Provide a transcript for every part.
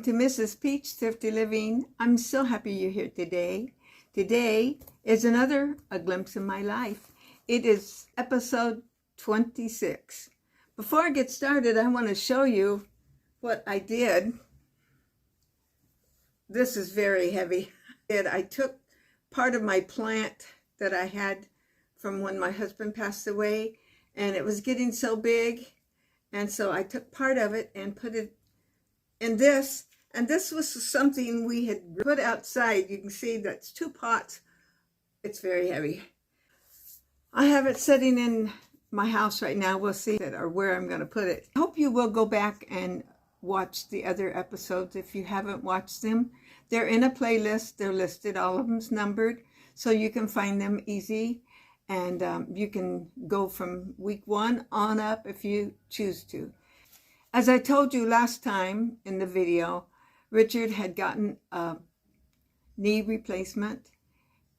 to Mrs. Peach Thrifty Living. I'm so happy you're here today. Today is a glimpse of my life. It is episode 26. Before I get started, I want to show you what I did. This is very heavy. I took part of my plant that I had from when my husband passed away, and it was getting so big, and so I took part of it and put it in this, and this was something we had put outside. You can see that's 2 pots. It's very heavy. I have it sitting in my house right now. We'll see it or where I'm going to put it. I hope you will go back and watch the other episodes if you haven't watched them. They're in a playlist. They're listed. All of them's numbered, so you can find them easy. And you can go from week 1 on up if you choose to. As I told you last time in the video, Richard had gotten a knee replacement.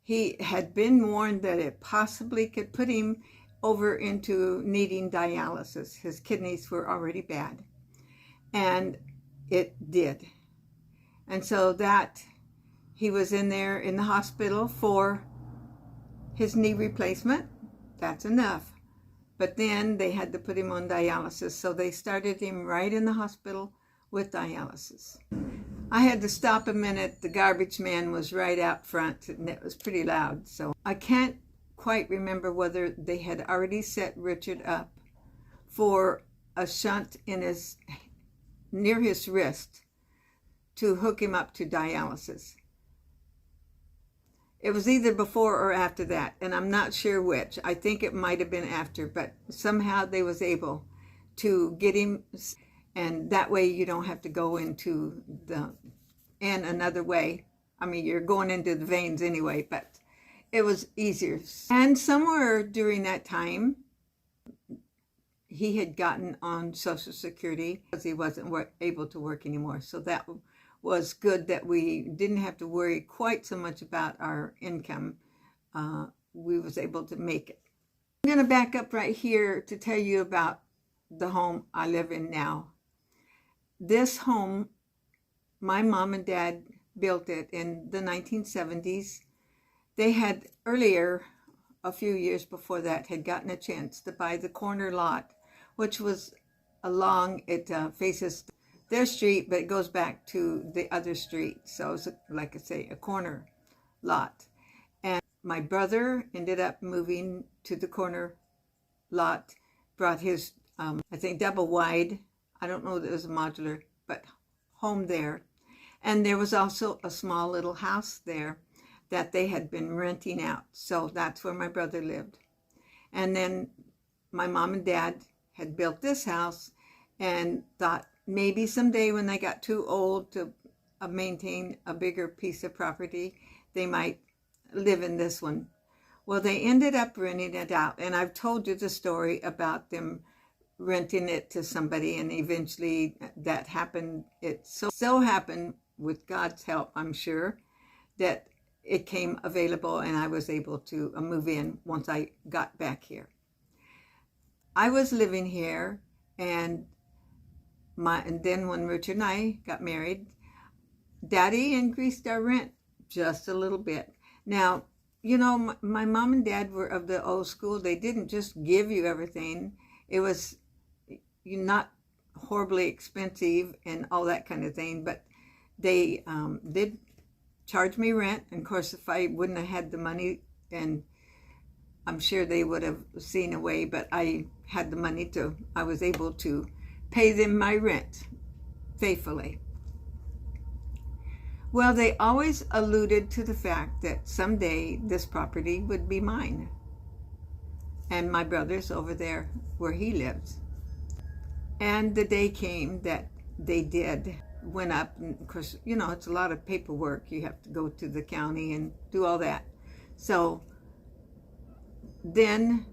He had been warned that it possibly could put him over into needing dialysis. His kidneys were already bad. And it did. And so that he was in there in the hospital for his knee replacement. That's enough. But then they had to put him on dialysis. So they started him right in the hospital with dialysis. I had to stop a minute. The garbage man was right out front and it was pretty loud. So I can't quite remember whether they had already set Richard up for a shunt in near his wrist to hook him up to dialysis. It was either before or after that, and I'm not sure which. I think it might have been after, but somehow they was able to get him, and that way you don't have to go into another way. I mean, you're going into the veins anyway, but it was easier. And somewhere during that time, he had gotten on Social Security because he wasn't able to work anymore. So that was good that we didn't have to worry quite so much about our income. We was able to make it. I'm going to back up right here to tell you about the home I live in now. This home, my mom and dad built it in the 1970s. They had earlier, a few years before that, had gotten a chance to buy the corner lot, which was along, it faces their street, but it goes back to the other street. So it's, like I say, a corner lot. And my brother ended up moving to the corner lot, brought his, I think, double wide. I don't know that it was a modular, but home there. And there was also a small little house there that they had been renting out. So that's where my brother lived. And then my mom and dad had built this house and thought, maybe someday when they got too old to maintain a bigger piece of property, they might live in this one. Well, they ended up renting it out. And I've told you the story about them renting it to somebody, and eventually that happened. It so happened, with God's help, I'm sure, that it came available and I was able to move in once I got back here. I was living here, and then when Richard and I got married, Daddy increased our rent just a little bit. Now, you know, my mom and dad were of the old school. They didn't just give you everything. It was not horribly expensive and all that kind of thing, but they did charge me rent. And of course, if I wouldn't have had the money, and I'm sure they would have seen a way, but I had the money I was able to pay them my rent faithfully. Well, they always alluded to the fact that someday this property would be mine and my brother's over there where he lives. And the day came that they did, went up, and of course, you know, it's a lot of paperwork. You have to go to the county and do all that. So then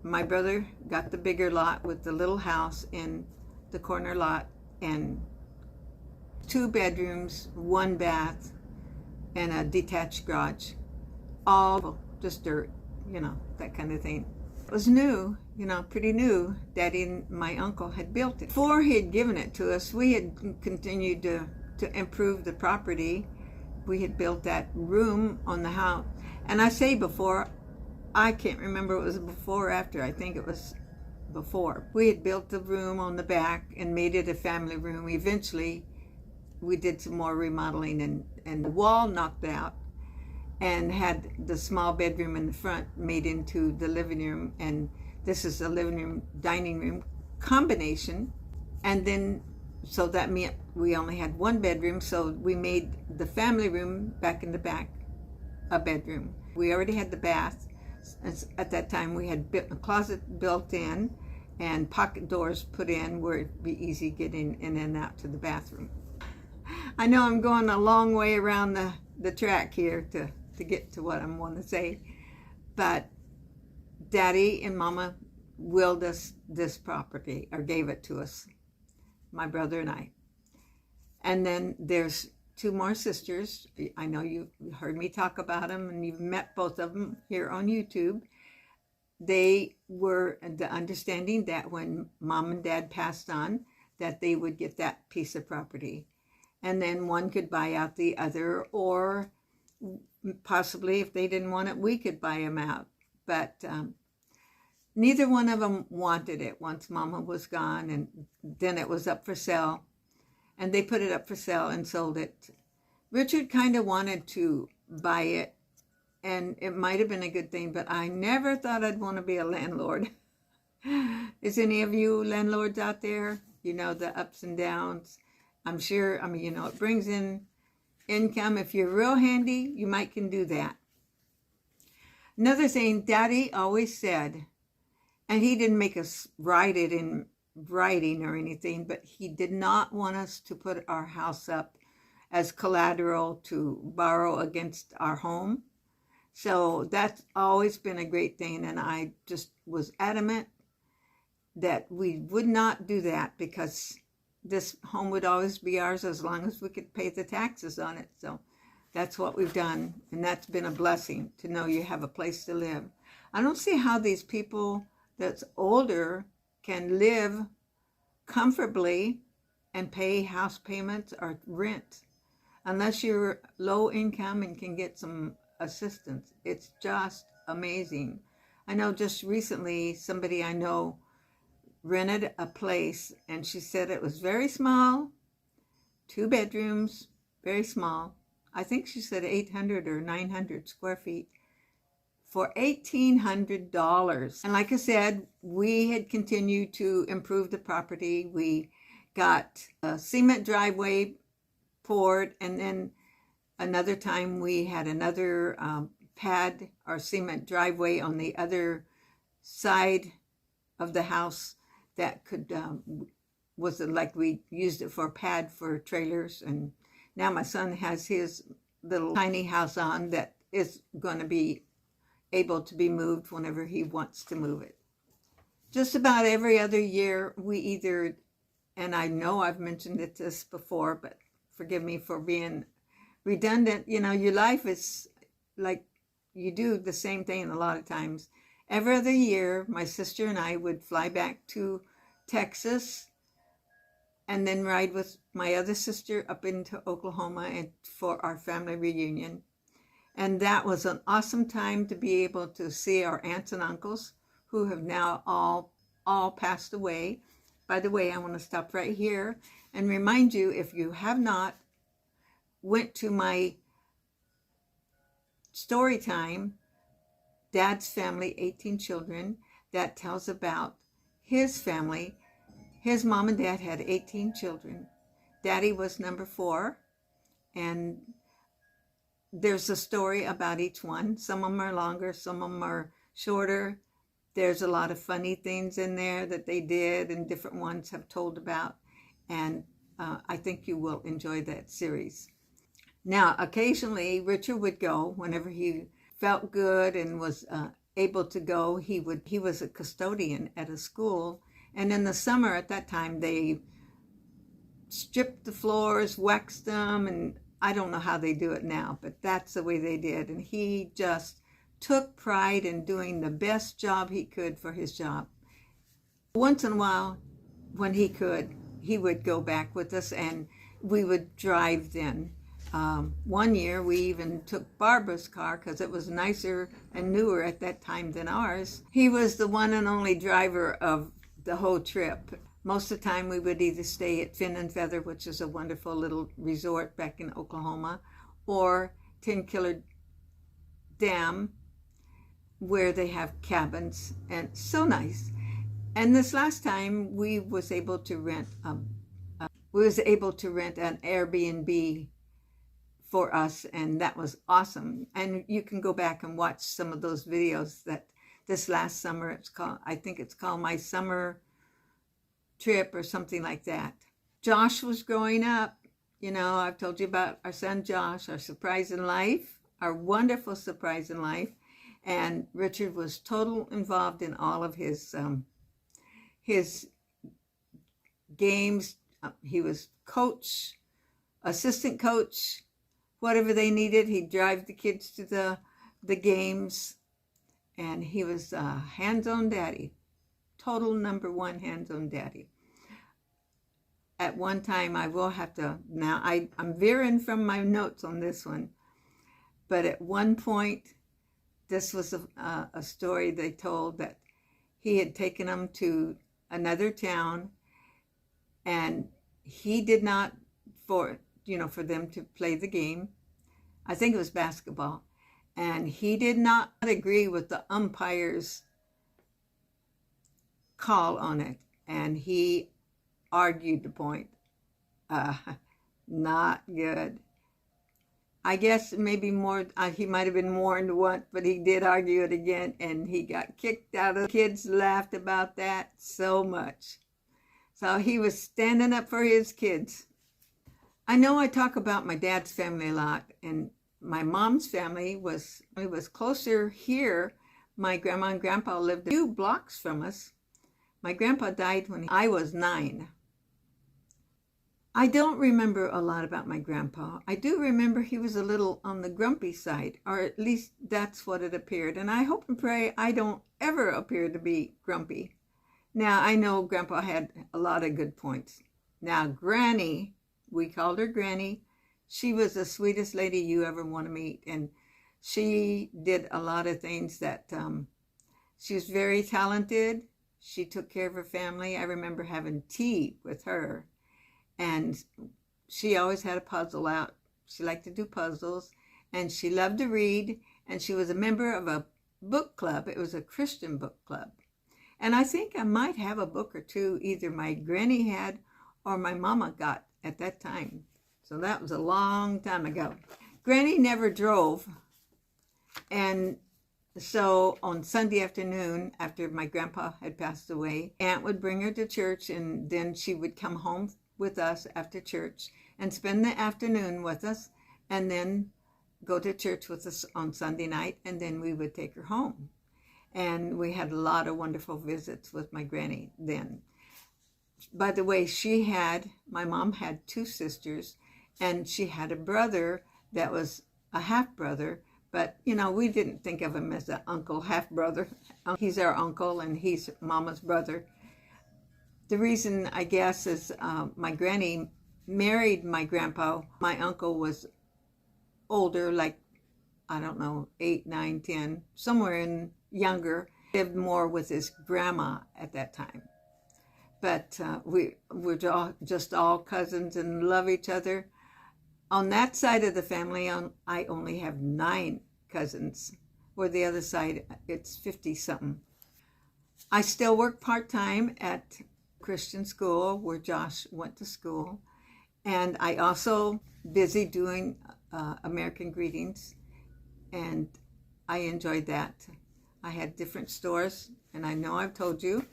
my brother got the bigger lot with the little house in the corner lot, and 2 bedrooms, 1 bath, and a detached garage. All just dirt, you know, that kind of thing. It was new, you know, pretty new. Daddy and my uncle had built it. Before he had given it to us, we had continued to to improve the property. We had built that room on the house. And I say before, I can't remember it was before or after. I think it was before. We had built the room on the back and made it a family room. Eventually, we did some more remodeling and the wall knocked out and had the small bedroom in the front made into the living room. And this is a living room, dining room combination. And then, so that meant we only had one bedroom. So we made the family room back in the back a bedroom. We already had the bath. At that time, we had a closet built in and pocket doors put in where it'd be easy getting in and out to the bathroom. I know I'm going a long way around the track here to get to what I want to say, but Daddy and Mama willed us this property, or gave it to us, my brother and I. And then there's two more sisters. I know you heard me talk about them, and you've met both of them here on YouTube. They were the understanding that when Mom and Dad passed on, that they would get that piece of property. And then one could buy out the other, or possibly if they didn't want it, we could buy them out. But neither one of them wanted it once Mama was gone, and then it was up for sale. And they put it up for sale and sold it. Richard kind of wanted to buy it, and it might have been a good thing, but I never thought I'd want to be a landlord. Is any of you landlords out there? You know, the ups and downs. I'm sure, I mean, you know, it brings in income. If you're real handy, you might can do that. Another thing Daddy always said, and he didn't make us write it in writing or anything, but he did not want us to put our house up as collateral to borrow against our home. So that's always been a great thing, and I just was adamant that we would not do that, because this home would always be ours as long as we could pay the taxes on it. So that's what we've done, and that's been a blessing to know you have a place to live. I don't see how these people that's older can live comfortably and pay house payments or rent unless you're low income and can get some assistance. It's just amazing. I know just recently somebody I know rented a place, and she said it was very small, 2 bedrooms, very small. I think she said 800 or 900 square feet for $1,800. And like I said, we had continued to improve the property. We got a cement driveway poured, and then another time we had another pad or cement driveway on the other side of the house that could was like we used it for a pad for trailers. And now my son has his little tiny house on that is going to be able to be moved whenever he wants to move it. Just about every other year we either, and I know I've mentioned this before, but forgive me for being redundant, you know, your life is like you do the same thing a lot of times. Every other year, my sister and I would fly back to Texas and then ride with my other sister up into Oklahoma for our family reunion. And that was an awesome time to be able to see our aunts and uncles who have now all passed away. By the way, I want to stop right here and remind you, if you have not went to my story time, Dad's Family, 18 Children, that tells about his family. His mom and dad had 18 children. Daddy was number 4, and there's a story about each one. Some of them are longer, some of them are shorter. There's a lot of funny things in there that they did, and different ones have told about, and I think you will enjoy that series. Now, occasionally, Richard would go whenever he felt good and was able to go. He was a custodian at a school, and in the summer at that time they stripped the floors, waxed them, and I don't know how they do it now, but that's the way they did. And he just took pride in doing the best job he could for his job. Once in a while, when he could, he would go back with us, and we would drive then. One year we even took Barbara's car because it was nicer and newer at that time than ours. He was the one and only driver of the whole trip. Most of the time we would either stay at Fin and Feather, which is a wonderful little resort back in Oklahoma, or Ten Killer Dam, where they have cabins, and so nice. And this last time we was able to rent an Airbnb for us, and that was awesome. And you can go back and watch some of those videos that this last summer, I think it's called My Summer Trip or something like that. Josh was growing up. You know, I've told you about our son Josh, our surprise in life, our wonderful surprise in life. And Richard was total involved in all of his games. He was coach, assistant coach, whatever they needed. He'd drive the kids to the games. And he was a hands-on daddy, total number one hands-on daddy. At one time, I will have to, now I'm veering from my notes on this one, but at one point, this was a story they told that he had taken them to another town, and he did not, for them to play the game. I think it was basketball. And he did not agree with the umpire's call on it. And he argued the point. Not good. I guess maybe more, he might have been warned once, but he did argue it again, and he got kicked out. The kids laughed about that so much. So he was standing up for his kids. I know I talk about my dad's family a lot, and my mom's family was closer here. My grandma and grandpa lived a few blocks from us. My grandpa died when I was 9. I don't remember a lot about my grandpa. I do remember he was a little on the grumpy side, or at least that's what it appeared. And I hope and pray I don't ever appear to be grumpy. Now, I know Grandpa had a lot of good points. Now, Granny, we called her Granny. She was the sweetest lady you ever want to meet. And she did a lot of things that, she was very talented. She took care of her family. I remember having tea with her. And she always had a puzzle out. She liked to do puzzles. And she loved to read. And she was a member of a book club. It was a Christian book club. And I think I might have a book or two either my granny had or my mama got at that time. So that was a long time ago. Granny never drove. And so on Sunday afternoon, after my grandpa had passed away, Aunt would bring her to church, and then she would come home with us after church and spend the afternoon with us, and then go to church with us on Sunday night, and then we would take her home. And we had a lot of wonderful visits with my granny then. By the way, my mom had 2 sisters, and she had a brother that was a half-brother, but, we didn't think of him as an uncle, half-brother. He's our uncle, and he's Mama's brother. The reason, I guess, is my granny married my grandpa. My uncle was older, like, I don't know, 8, 9, 10, somewhere in younger, lived more with his grandma at that time. But we're just all cousins and love each other. On that side of the family, I only have 9 cousins, where the other side, it's 50-something. I still work part-time at Christian school where Josh went to school. And I also busy doing American Greetings, and I enjoyed that. I had different stores, and I know I've told you.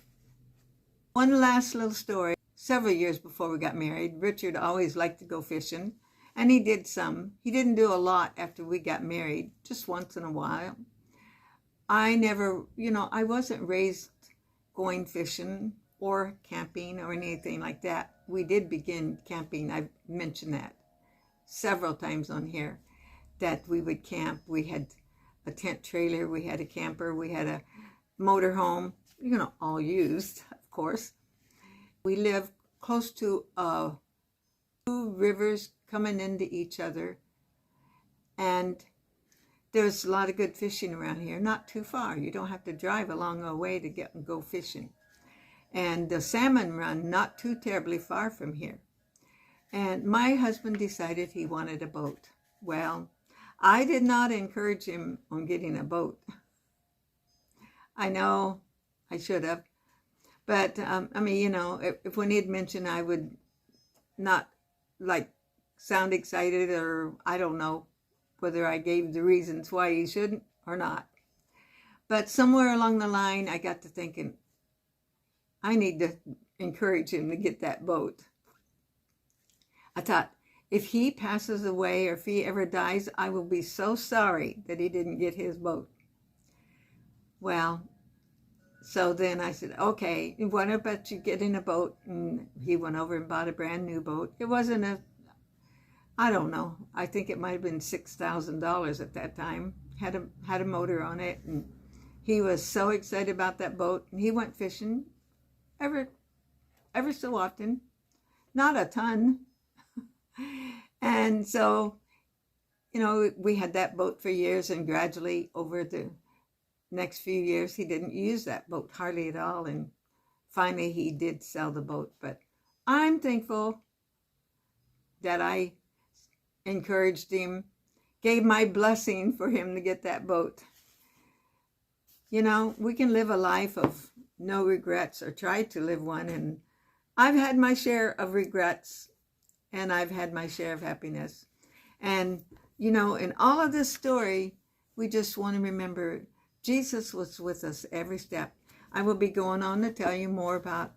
One last little story. Several years before we got married, Richard always liked to go fishing, and he did some. He didn't do a lot after we got married, just once in a while. I never, I wasn't raised going fishing or camping or anything like that. We did begin camping. I've mentioned that several times on here, that we would camp. We had a tent trailer, we had a camper, we had a motorhome, all used, of course. We lived close to a two rivers coming into each other. And there's a lot of good fishing around here, not too far. You don't have to drive a long way to go fishing. And the salmon run not too terribly far from here. And my husband decided he wanted a boat. Well, I did not encourage him on getting a boat. I know I should have. But, I mean, you know, if when he'd mentioned, I would not, like, sound excited, or I don't know whether I gave the reasons why he shouldn't or not. But somewhere along the line, I got to thinking, I need to encourage him to get that boat. I thought, if he passes away or if he ever dies, I will be so sorry that he didn't get his boat. Well, so then I said, okay, what about you getting a boat? And he went over and bought a brand new boat. It wasn't I don't know. I think it might have been $6,000 at that time. Had a motor on it, and he was so excited about that boat. And he went fishing ever so often, not a ton. And so, you know, we had that boat for years, and gradually over the next few years, he didn't use that boat hardly at all. And finally, he did sell the boat. But I'm thankful that I encouraged him, gave my blessing for him to get that boat. You know, we can live a life of no regrets, or try to live one. And I've had my share of regrets, and I've had my share of happiness. And, you know, in all of this story, we just want to remember Jesus was with us every step. I will be going on to tell you more about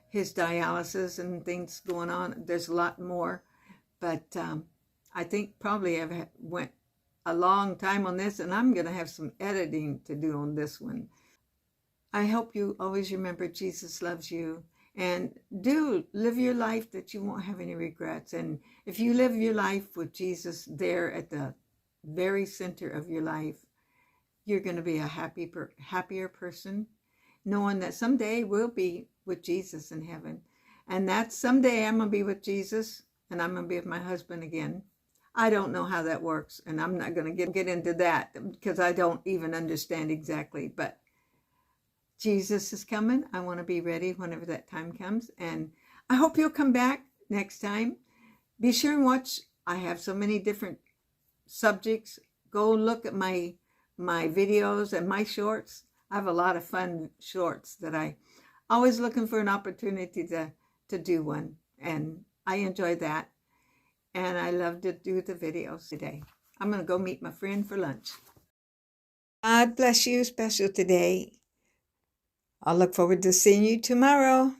his dialysis and things going on. There's a lot more, but I think probably I've went a long time on this, and I'm going to have some editing to do on this one. I hope you always remember Jesus loves you, and do live your life that you won't have any regrets. And if you live your life with Jesus there at the very center of your life, you're going to be a happier person, knowing that someday we'll be with Jesus in heaven. And that someday I'm going to be with Jesus, and I'm going to be with my husband again. I don't know how that works, and I'm not going to get into that because I don't even understand exactly. But Jesus is coming. I want to be ready whenever that time comes. And I hope you'll come back next time. Be sure and watch. I have so many different subjects. Go look at my videos and my shorts. I have a lot of fun shorts that I always looking for an opportunity to do one. And I enjoy that. And I love to do the videos today. I'm going to go meet my friend for lunch. God bless you special today. I'll look forward to seeing you tomorrow.